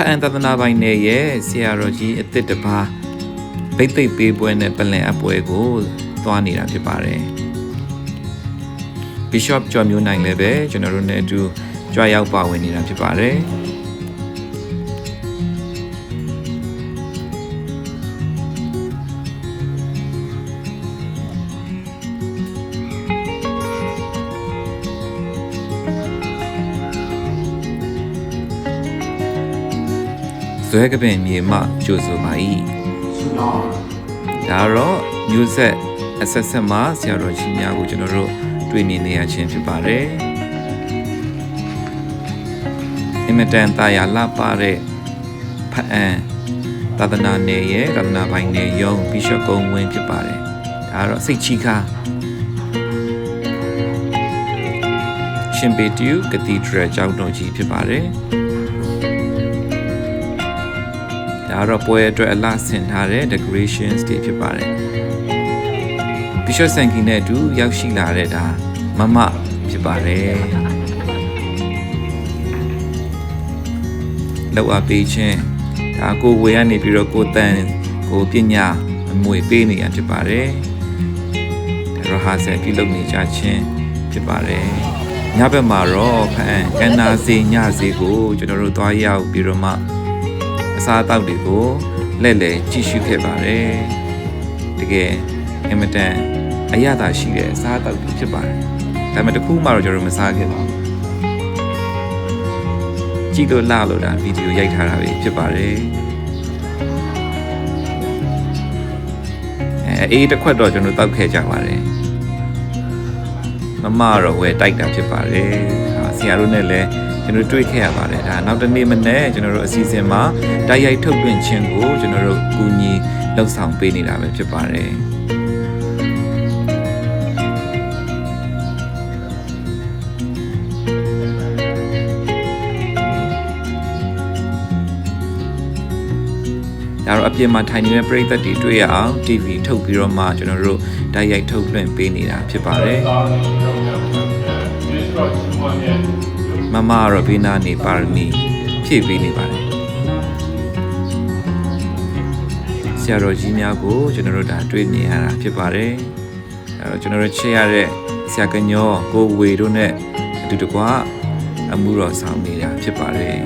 ဖတ်အန်သဒနာပိုင်းနဲ့ရဲ့ဆရာတော်ကြီးအစ်စ်တပါးဗိတ်သိက်ပေးပွဲနဲ့ပလင်အပွဲကိုသွားနေတာဖြစ်ပါတယ် Bishop ကျော်မျိုးနိုင်လည်းပဲကျွန်တော်တို့နဲ့အတူကြွရောက်ပါဝင်နေတာဖြစ်ပါတယ်ဇွဲကပင်မြေမှကြိုဆိုပါ၏ဒါတော့မျိုးဆက်အဆက်ဆက်မှာဆရာတော်ကြီးများကိုကျွန်တော်တို့တွေ့မြင်နေရခြင်းဖြစ်ပါတယ်အင်မတန်တာယာလှပတဲ့ဖတ်အန်သာသနာနယ်ရဲ့သာသနာပိုင်နယ်ယုံဘီရှော့ကုန်းဝင်းဖြစ်ပါတယ်ဒါတော့စိတ်ချီကားရှင်ပေတူကတီဒရယ်ကျောင်းတော်ကြီးဖြစ်ပါတယ်ဒါတော့ပွဲအတွက်အလှဆင်ထားတဲ့ decorations တွေဖြစ်ပါတယ် Bishop ဆန်ကီနဲ့အတူရောက်ရှိလာတဲ့ဒါမမဖြစ်ပါတယ်လောက်အပ်ပေးခြင်းဒါကိုဝေကနေပြီးတော့ကိုတန်ကိုပညာအမွေပေးနေရဖြစ်ပါတယ်ဒါတော့ဟာဆက်ပြုလုပ်နေကြခြင်းဖြစ်ပါတယ်ညဘက်မှာတော့ဖန်ကန်နာစီညစီကိုကျွန်တော်တို့သွားရောက်ပြီးတော့မှအစားအသောက်တွေကိုလက်လဲကြည့်ရှုခဲ့ပါတယ်တကယ်အင်မတန်အရသာရှိတဲ့အစားအသောက်တွေဖြစ်ပါတယ်ဒါပေမဲ့တစ်ခုမှတော့ကျွန်တော်မစားခဲ့ပါဘူးကြည့်လို့လှလို့ဒါဗီဒီယိုရိုက်ထားတာပဲဖြစ်ပါတယ်အေးတစ်ခွက်တော့ကျွန်တော်တောက်ခဲ့ကြပါတယ်မမတော့ဝယ်တိုက်တာဖြစ်ပါတယ်ဆရာတို့နဲ့လည်းကျွန်တော်တွေ့ခဲ့ရပါတယ်ဒါနောက်တစ်နေ့မနေ့ကျွန်တော်တို့အစီအစဉ်မှာတိုက်ရိုက်ထုတ်လွှင့်ခြင်းကိုကျွန်တော်တို့ကူညီလှုပ်ဆောင်ပေးနေတာပဲဖြစ်ပါတယ်ဒါတော့အပြင်မှာထိုင်နေတဲ့ပရိသတ်တွေတွေ့ရအောင် TV ထုတ်ပြီးတော့မှကျွန်တော်တို့တိုက်ရိုက်ထုတ်လွှင့်ပေးနေတာဖြစ်ပါတယ်မမရောဘေးနာနေပါရမီဖြည့်ပေးနေပါတယ်ဆရာတော်ကြီးများကိုကျွန်တော်တို့ဒါတွေ့မြင်ရတာဖြစ်ပါတယ်အဲတော့ကျွန်တော်တို့ချစ်ရတဲ့ဆရာကညောကိုဝေတို့နဲ့အတူတကွအမှုတော်ဆောင်နေတာဖြစ်ပါတယ်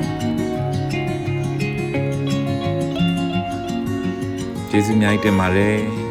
ကျေးဇူးများတင်ပါတယ်